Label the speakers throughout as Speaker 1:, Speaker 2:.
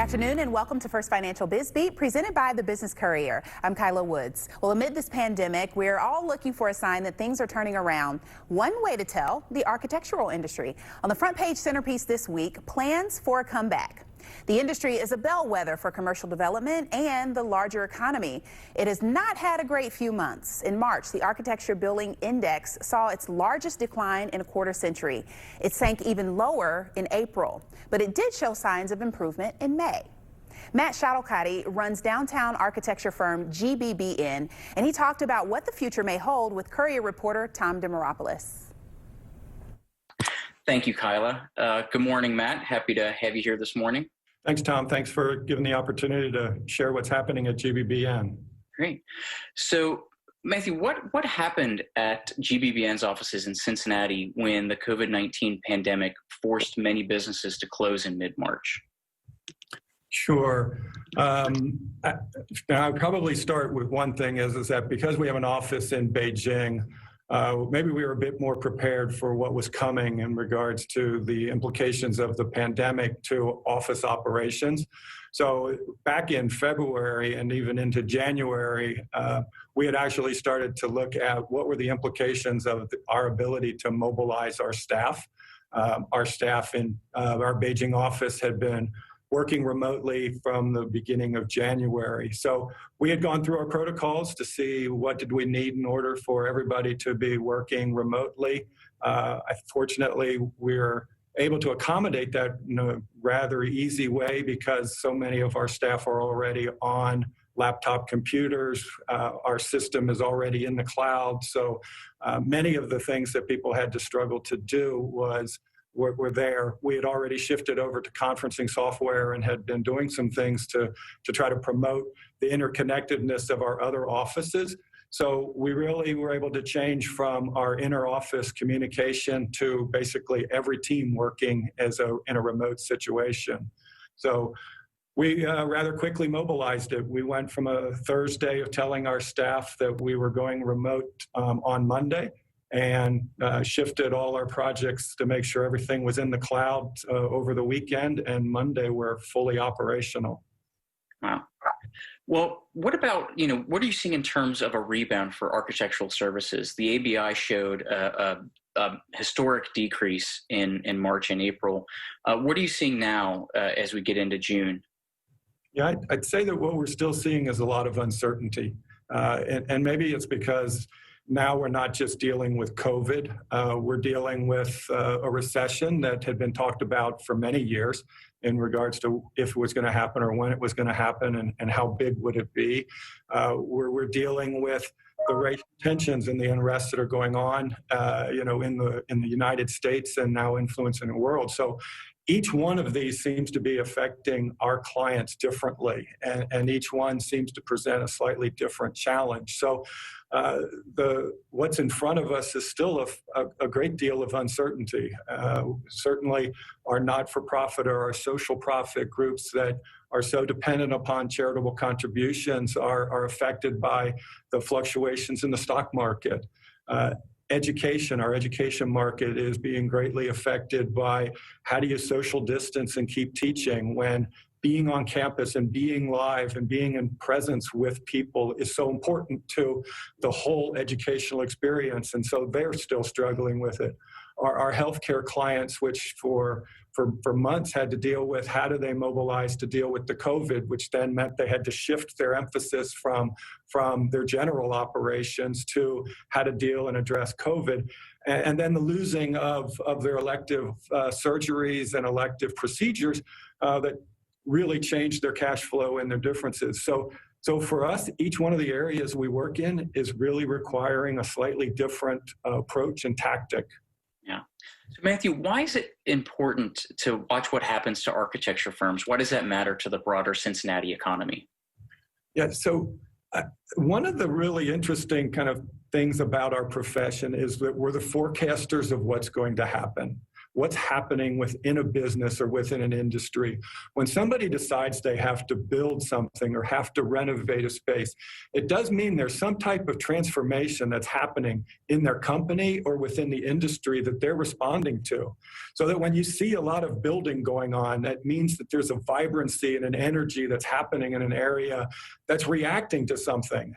Speaker 1: afternoon and welcome to First Financial Biz Beat, presented by the Business Courier. I'm KYLA Woods. Well, amid this pandemic, we're all looking for a sign that things are turning around. One way to tell, the architectural industry. On the front page centerpiece this week, plans for a comeback. The industry is a bellwether for commercial development and the larger economy. It has not had a great few months. In March, the Architecture Billing Index saw its largest decline in a quarter century. It sank even lower in April, but it did show signs of improvement in May. Matt Shuttlecotty runs downtown architecture firm GBBN, and he talked about what the future may hold with Courier reporter Tom Demoropoulos.
Speaker 2: Thank you, KYLA. Good morning, Matt. Happy to have you here this morning.
Speaker 3: Thanks, Tom. Thanks for giving the opportunity to share what's happening at GBBN.
Speaker 2: Great. So, Matthew, what happened at GBBN's offices in Cincinnati when the COVID-19 pandemic forced many businesses to close in mid-March?
Speaker 3: Sure. I'll probably start with one thing is that because we have an office in Beijing, maybe we were a bit more prepared for what was coming in regards to the implications of the pandemic to office operations. So back in February and even into January, we had actually started to look at what were the implications of our ability to mobilize our staff. Our staff in our Beijing office had been working remotely from the beginning of January. So we had gone through our protocols to see what did we need in order for everybody to be working remotely. Fortunately, we're able to accommodate that in a rather easy way because so many of our staff are already on laptop computers. Our system is already in the cloud. So many of the things that people had to struggle to do were there. We had already shifted over to conferencing software and had been doing some things to try to promote the interconnectedness of our other offices. So we really were able to change from our inter-office communication to basically every team working in a remote situation. So we rather quickly mobilized it. We went from a Thursday of telling our staff that we were going remote on Monday, and shifted all our projects to make sure everything was in the cloud over the weekend, and Monday we're fully operational.
Speaker 2: Wow. Well, what about, what are you seeing in terms of a rebound for architectural services? The ABI showed a historic decrease in March and April. What are you seeing now as we get into June?
Speaker 3: Yeah, I'd say that what we're still seeing is a lot of uncertainty. And maybe it's because now we're not just dealing with COVID, we're dealing with a recession that had been talked about for many years in regards to if it was going to happen or when it was going to happen and how big would it be. We're dealing with the racial tensions and the unrest that are going on, in the United States and now influencing the world. So each one of these seems to be affecting our clients differently, and each one seems to present a slightly different challenge. So what's in front of us is still a great deal of uncertainty. Certainly our not-for-profit or our social profit groups that are so dependent upon charitable contributions are affected by the fluctuations in the stock market. Our education market is being greatly affected by how do you social distance and keep teaching when being on campus and being live and being in presence with people is so important to the whole educational experience. And so they're still struggling with it. Our healthcare clients, which for months had to deal with how do they mobilize to deal with the COVID, which then meant they had to shift their emphasis from their general operations to how to deal and address COVID. And then the losing of their elective surgeries and elective procedures that really changed their cash flow and their differences. So for us, each one of the areas we work in is really requiring a slightly different approach and tactic.
Speaker 2: Yeah. So Matthew, why is it important to watch what happens to architecture firms? Why does that matter to the broader Cincinnati economy?
Speaker 3: Yeah, so one of the really interesting kind of things about our profession is that we're the forecasters of what's going to happen. what's happening within a business or within an industry. When somebody decides they have to build something or have to renovate a space, it does mean there's some type of transformation that's happening in their company or within the industry that they're responding to. So that when you see a lot of building going on, that means that there's a vibrancy and an energy that's happening in an area that's reacting to something.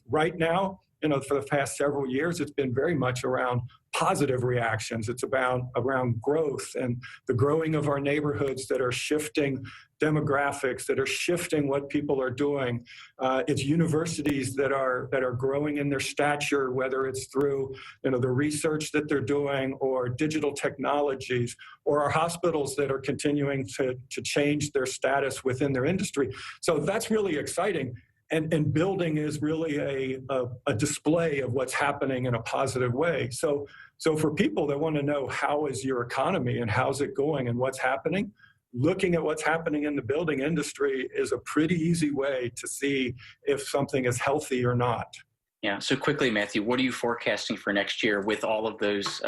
Speaker 3: Right now, for the past several years, it's been very much around positive reactions. It's around growth and the growing of our neighborhoods that are shifting demographics, that are shifting what people are doing. It's universities that are growing in their stature, whether it's through the research that they're doing or digital technologies, or our hospitals that are continuing to change their status within their industry. So that's really exciting. And building is really a display of what's happening in a positive way. So for people that want to know how is your economy and how's it going and what's happening, looking at what's happening in the building industry is a pretty easy way to see if something is healthy or not.
Speaker 2: Yeah. So quickly, Matthew, what are you forecasting for next year with all of those,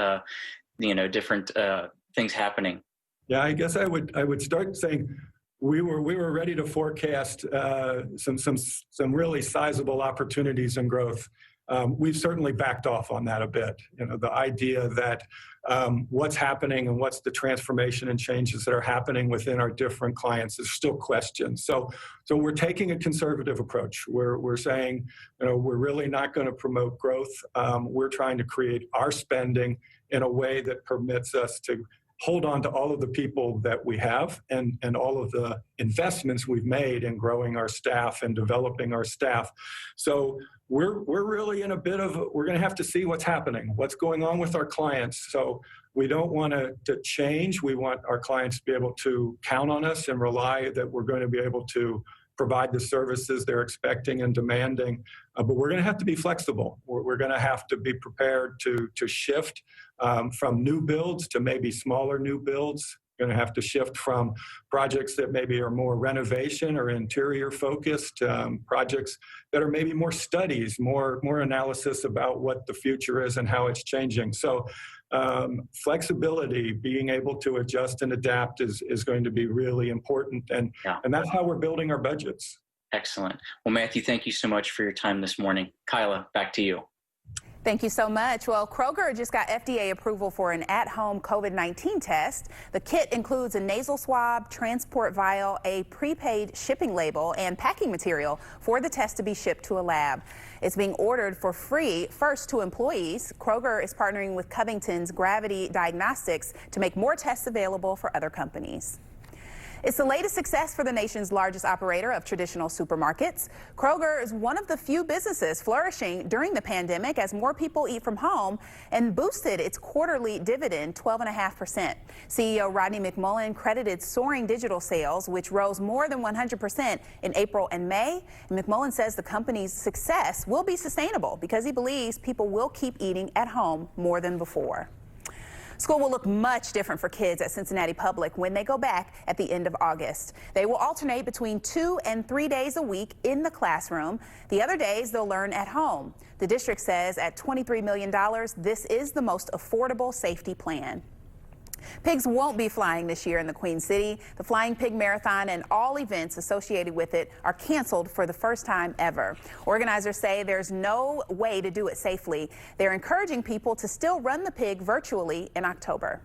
Speaker 2: different things happening?
Speaker 3: Yeah, I guess I would start saying, we were ready to forecast some really sizable opportunities and growth. We've certainly backed off on that a bit. The idea that what's happening and what's the transformation and changes that are happening within our different clients is still questioned. So we're taking a conservative approach. We're saying, we're really not going to promote growth. We're trying to create our spending in a way that permits us to hold on to all of the people that we have and all of the investments we've made in growing our staff and developing our staff. So we're really in a bit of, we're going to have to see what's happening, what's going on with our clients. So we don't want to change. We want our clients to be able to count on us and rely that we're going to be able to provide the services they're expecting and demanding. But we're going to have to be flexible. We're going to have to be prepared to shift from new builds to maybe smaller new builds. We're going to have to shift from projects that maybe are more renovation or interior focused, projects that are maybe more studies, more analysis about what the future is and how it's changing. So flexibility, being able to adjust and adapt is going to be really important. And that's how we're building our budgets.
Speaker 2: Excellent. Well, Matthew, thank you so much for your time this morning. KYLA, back to you.
Speaker 1: Thank you so much. Well, Kroger just got FDA approval for an at-home COVID-19 test. The kit includes a nasal swab, transport vial, a prepaid shipping label, and packing material for the test to be shipped to a lab. It's being ordered for free first to employees. Kroger is partnering with Covington's Gravity Diagnostics to make more tests available for other companies. It's the latest success for the nation's largest operator of traditional supermarkets. Kroger is one of the few businesses flourishing during the pandemic as more people eat from home and boosted its quarterly dividend 12.5%. CEO Rodney McMullen credited soaring digital sales, which rose more than 100% in April and May. And McMullen says the company's success will be sustainable because he believes people will keep eating at home more than before. School will look much different for kids at Cincinnati Public when they go back at the end of August. They will alternate between 2 and 3 days a week in the classroom. The other days they'll learn at home. The district says at $23 million, this is the most affordable safety plan. Pigs won't be flying this year in the Queen City. The Flying Pig Marathon and all events associated with it are canceled for the first time ever. Organizers say there's no way to do it safely. They're encouraging people to still run the pig virtually in October.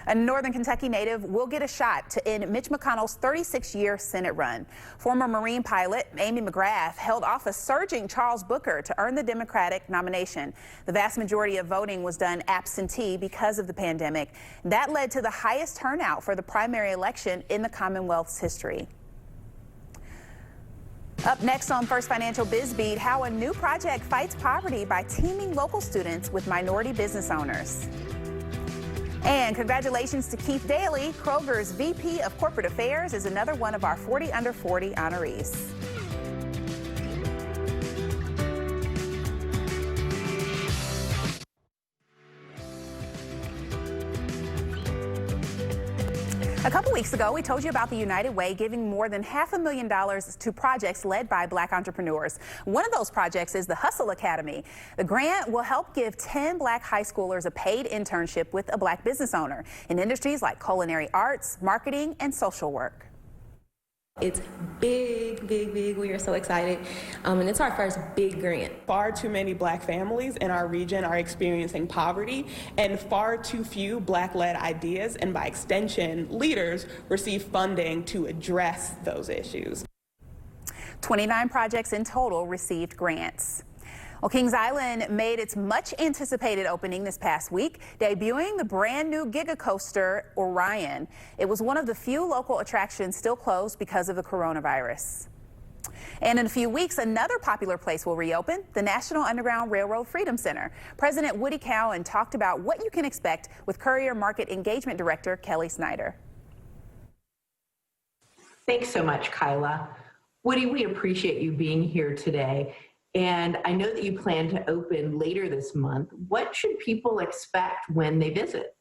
Speaker 1: A Northern Kentucky native will get a shot to end Mitch McConnell's 36-year Senate run. Former Marine pilot Amy McGrath held off a surging Charles Booker to earn the Democratic nomination. The vast majority of voting was done absentee because of the pandemic. That led to the highest turnout for the primary election in the Commonwealth's history. Up next on First Financial BizBeat, how a new project fights poverty by teaming local students with minority business owners. And congratulations to Keith Daly. Kroger's VP of Corporate Affairs is another one of our 40 Under 40 honorees. A couple weeks ago, we told you about the United Way giving more than $500,000 to projects led by Black entrepreneurs. One of those projects is the Hustle Academy. The grant will help give 10 Black high schoolers a paid internship with a Black business owner in industries like culinary arts, marketing, and social work.
Speaker 4: It's big, big, big. We are so excited. And it's our first big grant.
Speaker 5: Far too many Black families in our region are experiencing poverty, and far too few Black-led ideas and, by extension, leaders receive funding to address those issues.
Speaker 1: 29 projects in total received grants. Well, Kings Island made its much-anticipated opening this past week, debuting the brand-new Giga Coaster, Orion. It was one of the few local attractions still closed because of the coronavirus. And in a few weeks, another popular place will reopen, the National Underground Railroad Freedom Center. President Woody Cowan talked about what you can expect with Courier Market Engagement Director Kelly Snyder.
Speaker 6: Thanks so much, KYLA. Woody, we appreciate you being here today. And I know that you plan to open later this month. What should people expect when they visit?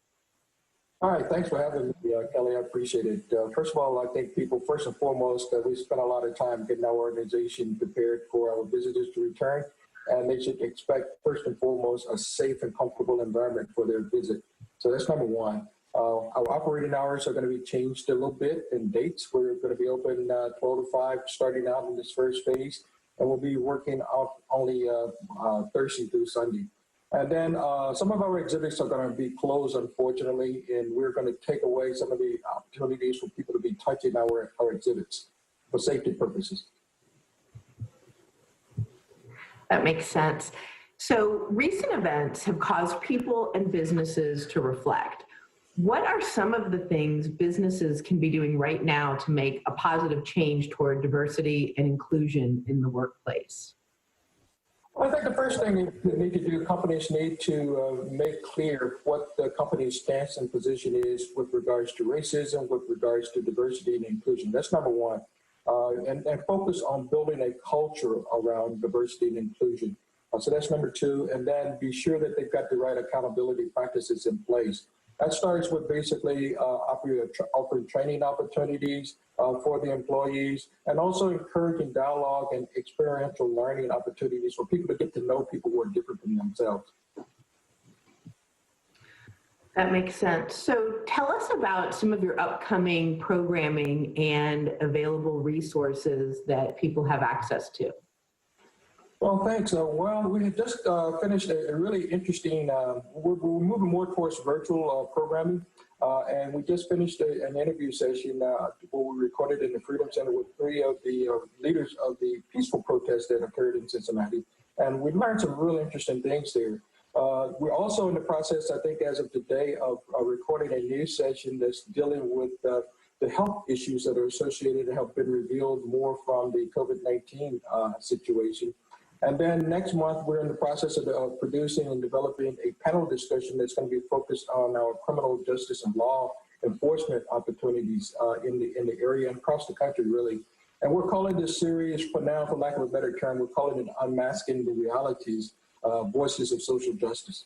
Speaker 7: All right, thanks for having me, Kelly. I appreciate it. First of all, I think people, first and foremost, that we spent a lot of time getting our organization prepared for our visitors to return, and they should expect, first and foremost, a safe and comfortable environment for their visit. So that's number one. Our operating hours are going to be changed a little bit in dates. We're going to be open 12 to 5 starting out in this first phase. And we'll be working out only Thursday through Sunday. And then some of our exhibits are going to be closed, unfortunately, and we're going to take away some of the opportunities for people to be touching our exhibits for safety purposes.
Speaker 6: That makes sense. So recent events have caused people and businesses to reflect. What are some of the things businesses can be doing right now to make a positive change toward diversity and inclusion in the workplace?
Speaker 7: Well, I think the first thing they need to do, companies need to make clear what the company's stance and position is with regards to racism, with regards to diversity and inclusion. That's number one. And focus on building a culture around diversity and inclusion. So that's number two. And then be sure that they've got the right accountability practices in place. That starts with basically offering training opportunities for the employees, and also encouraging dialogue and experiential learning opportunities for people to get to know people who are different from themselves.
Speaker 6: That makes sense. So tell us about some of your upcoming programming and available resources that people have access to.
Speaker 7: Well, thanks. Well, we had just finished a really interesting, we're moving more towards virtual programming, and we just finished an interview session where we recorded in the Freedom Center with 3 of the leaders of the peaceful protests that occurred in Cincinnati, and we learned some really interesting things there. We're also in the process, I think, as of today, of recording a new session that's dealing with the health issues that are associated and have been revealed more from the COVID-19 situation. And then next month, we're in the process of producing and developing a panel discussion that's going to be focused on our criminal justice and law enforcement opportunities in the area and across the country, really. And we're calling this series, for now, for lack of a better term, we're calling it Unmasking the Realities, Voices of Social Justice.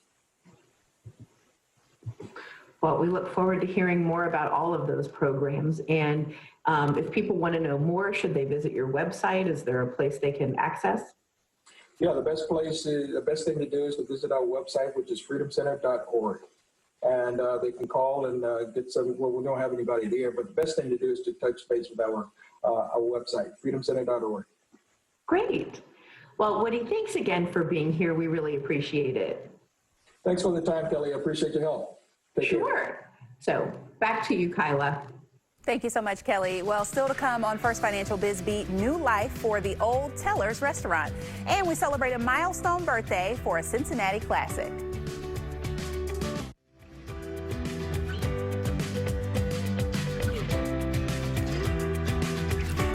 Speaker 6: Well, we look forward to hearing more about all of those programs. And if people want to know more, should they visit your website? Is there a place they can access?
Speaker 7: Yeah, the best thing to do is to visit our website, which is freedomcenter.org. And they can call and get some, well, we don't have anybody there, but the best thing to do is to touch base with our website, freedomcenter.org.
Speaker 6: Great. Well, Woody, thanks again for being here. We really appreciate it.
Speaker 7: Thanks for the time, Kelly. I appreciate your help. Take care.
Speaker 6: Sure. So back to you, KYLA.
Speaker 1: Thank you so much, Kelly. Well, still to come on First Financial Biz Beat, new life for the Old Tellers restaurant. And we celebrate a milestone birthday for a Cincinnati classic.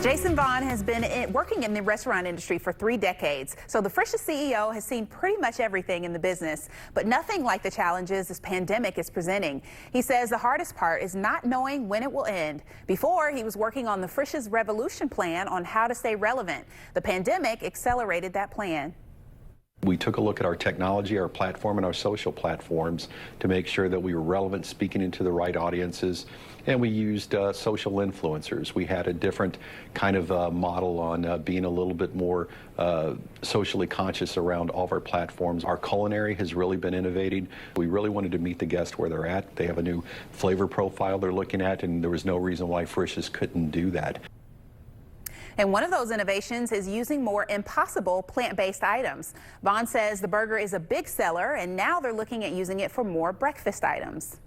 Speaker 1: Jason Vaughn has been working in the restaurant industry for 3 decades, so the Frisch's CEO has seen pretty much everything in the business, but nothing like the challenges this pandemic is presenting. He says the hardest part is not knowing when it will end. Before, he was working on the Frisch's Revolution plan on how to stay relevant. The pandemic accelerated that plan.
Speaker 8: We took a look at our technology, our platform, and our social platforms to make sure that we were relevant, speaking into the right audiences, and we used social influencers. We had a different kind of model on being a little bit more socially conscious around all of our platforms. Our culinary has really been innovating. We really wanted to meet the guest where they're at. They have a new flavor profile they're looking at, and there was no reason why Frisch's couldn't do that.
Speaker 1: And one of those innovations is using more impossible plant-based items. Vaughn says the burger is a big seller, and now they're looking at using it for more breakfast items.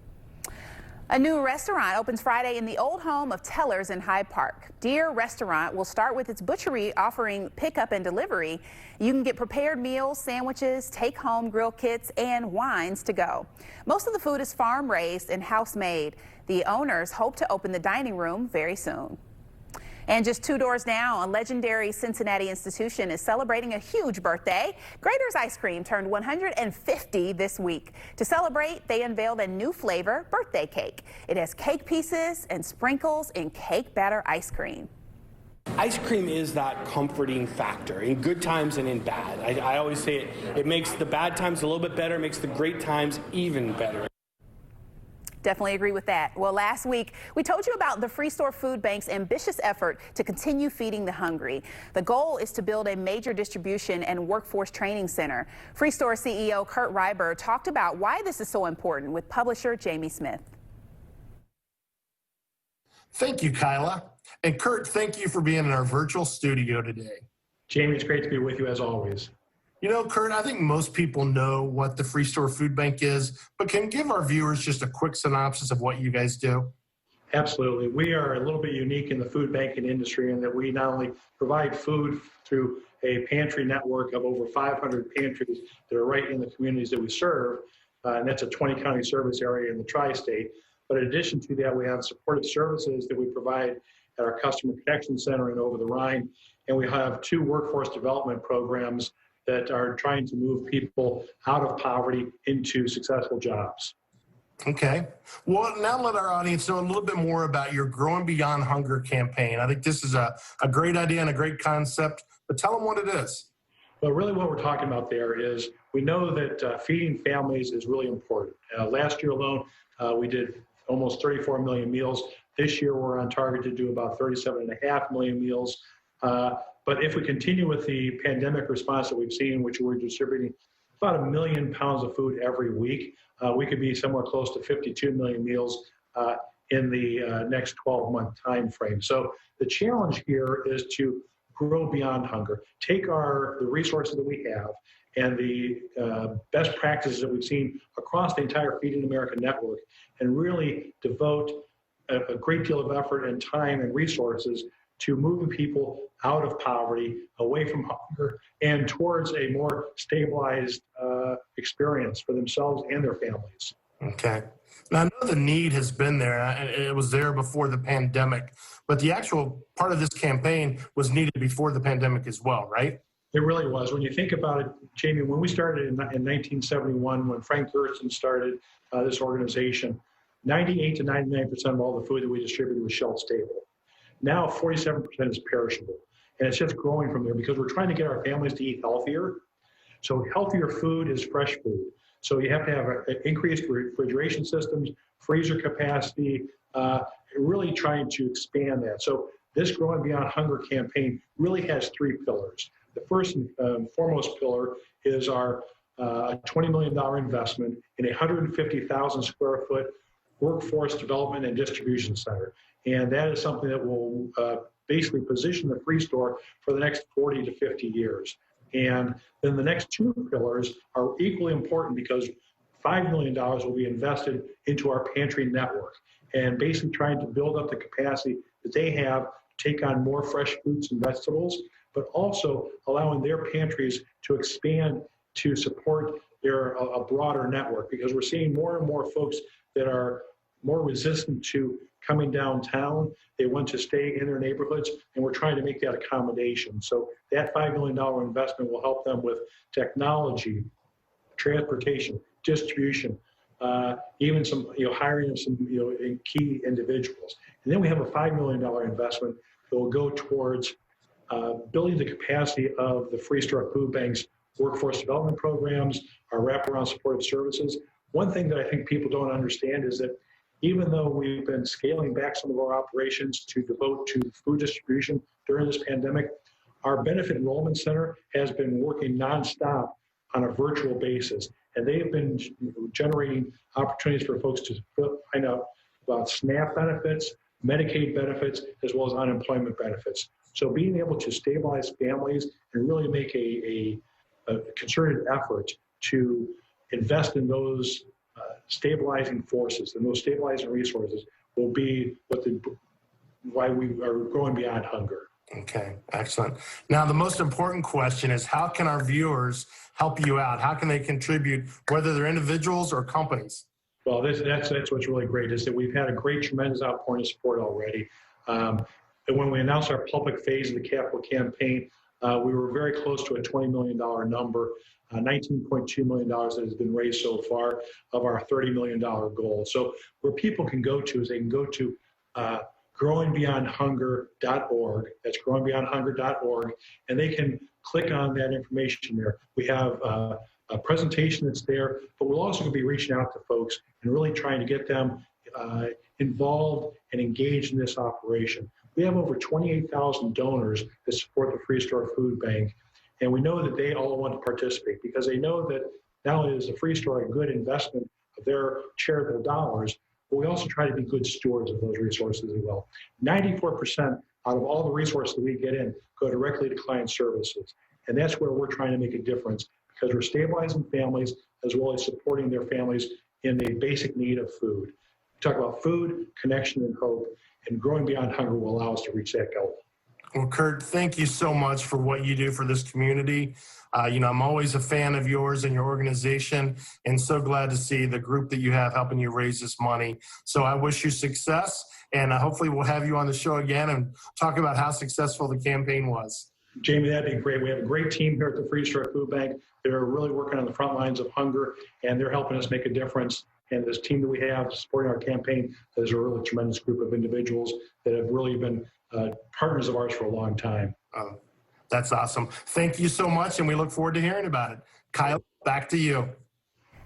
Speaker 1: A new restaurant opens Friday in the old home of Tellers in Hyde Park. Deer Restaurant will start with its butchery offering pickup and delivery. You can get prepared meals, sandwiches, take-home grill kits, and wines to go. Most of the food is farm-raised and house-made. The owners hope to open the dining room very soon. And just 2 doors down, a legendary Cincinnati institution is celebrating a huge birthday. Grater's Ice Cream turned 150 this week. To celebrate, they unveiled a new flavor, birthday cake. It has cake pieces and sprinkles in cake batter ice cream.
Speaker 9: Ice cream is that comforting factor in good times and in bad. I always say it makes the bad times a little bit better, makes the great times even better.
Speaker 1: Definitely agree with that. Well, last week, we told you about the Free Store Food Bank's ambitious effort to continue feeding the hungry. The goal is to build a major distribution and workforce training center. Free Store CEO Kurt Reiber talked about why this is so important with publisher Jamie Smith.
Speaker 10: Thank you, KYLA. And Kurt, thank you for being in our virtual studio today.
Speaker 11: Jamie, it's great to be with you as always.
Speaker 10: You know, Kurt, I think most people know what the Free Store Food Bank is, but can you give our viewers just a quick synopsis of what you guys do?
Speaker 11: Absolutely. We are a little bit unique in the food banking industry in that we not only provide food through a pantry network of over 500 pantries that are right in the communities that we serve, and that's a 20-county service area in the tri-state. But in addition to that, we have supportive services that we provide at our Customer Connection Center and Over the Rhine, and we have 2 workforce development programs that are trying to move people out of poverty into successful jobs.
Speaker 10: Okay. Well, now let our audience know a little bit more about your Growing Beyond Hunger campaign. I think this is a great idea and a great concept, but tell them what it is.
Speaker 11: Well, really what we're talking about there is we know that feeding families is really important. Last year alone, we did almost 34 million meals. This year, we're on target to do about 37.5 million meals. But if we continue with the pandemic response that we've seen, which we're distributing about 1 million pounds of food every week, we could be somewhere close to 52 million meals in the next 12-month time frame. So the challenge here is to grow beyond hunger, take the resources that we have and the best practices that we've seen across the entire Feeding America network and really devote a great deal of effort and time and resources to moving people out of poverty, away from hunger, and towards a more stabilized experience for themselves and their families.
Speaker 10: Okay. Now, I know the need has been there, and it was there before the pandemic, but the actual part of this campaign was needed before the pandemic as well, right?
Speaker 11: It really was. When you think about it, Jamie, when we started in 1971, when Frank Gersten started this organization, 98 to 99% of all the food that we distributed was shelf stable. Now 47% is perishable, and it's just growing from there because we're trying to get our families to eat healthier. So healthier food is fresh food. So you have to have increased refrigeration systems, freezer capacity, really trying to expand that. So this Growing Beyond Hunger campaign really has 3 pillars. The first and foremost pillar is our $20 million investment in a 150,000 square foot workforce development and distribution center. And that is something that will basically position the Free Store for the next 40 to 50 years. And then the next 2 pillars are equally important because $5 million will be invested into our pantry network and basically trying to build up the capacity that they have to take on more fresh fruits and vegetables, but also allowing their pantries to expand to support a broader network because we're seeing more and more folks that are more resistant to coming downtown. They want to stay in their neighborhoods, and we're trying to make that accommodation. So that $5 million investment will help them with technology, transportation, distribution, even some hiring of some key individuals. And then we have a $5 million investment that will go towards building the capacity of the Free Store Food Bank's workforce development programs, our wraparound supportive services. One thing that I think people don't understand is that even though we've been scaling back some of our operations to devote to food distribution during this pandemic, our benefit enrollment center has been working nonstop on a virtual basis. And they have been generating opportunities for folks to find out about SNAP benefits, Medicaid benefits, as well as unemployment benefits. So being able to stabilize families and really make a concerted effort to invest in those stabilizing forces and those stabilizing resources will be why we are going beyond hunger.
Speaker 10: Okay, excellent. Now, the most important question is, how can our viewers help you out? How can they contribute, whether they're individuals or companies?
Speaker 11: Well, that's what's really great, is that we've had a great, tremendous outpouring of support already. And when we announced our public phase of the capital campaign, we were very close to a $20 million number, $19.2 million that has been raised so far of our $30 million goal. So where people can go to is they can go to growingbeyondhunger.org. That's growingbeyondhunger.org, and they can click on that information there. We have a presentation that's there, but we're also going to be reaching out to folks and really trying to get them involved and engaged in this operation. We have over 28,000 donors that support the Free Store Food Bank, and we know that they all want to participate because they know that not only is the Free Store a good investment of their charitable dollars, but we also try to be good stewards of those resources as well. 94% out of all the resources that we get in go directly to client services, and that's where we're trying to make a difference because we're stabilizing families as well as supporting their families in the basic need of food. We talk about food, connection, and hope, and Growing Beyond Hunger will allow us to reach that goal.
Speaker 10: Well, Kurt, thank you so much for what you do for this community. I'm always a fan of yours and your organization, and so glad to see the group that you have helping you raise this money. So I wish you success, and hopefully we'll have you on the show again and talk about how successful the campaign was.
Speaker 11: Jamie, that'd be great. We have a great team here at the Free Store Food Bank. They're really working on the front lines of hunger, and they're helping us make a difference. And this team that we have supporting our campaign is a really tremendous group of individuals that have really been partners of ours for a long time.
Speaker 10: That's awesome. Thank you so much, and we look forward to hearing about it. KYLA, back to you.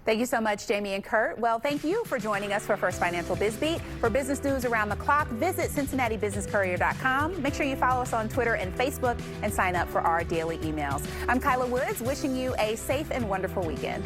Speaker 1: Thank you so much, Jamie and Kurt. Well, thank you for joining us for First Financial Biz Beat. For business news around the clock, visit CincinnatiBusinessCourier.com. Make sure you follow us on Twitter and Facebook and sign up for our daily emails. I'm KYLA Woods, wishing you a safe and wonderful weekend.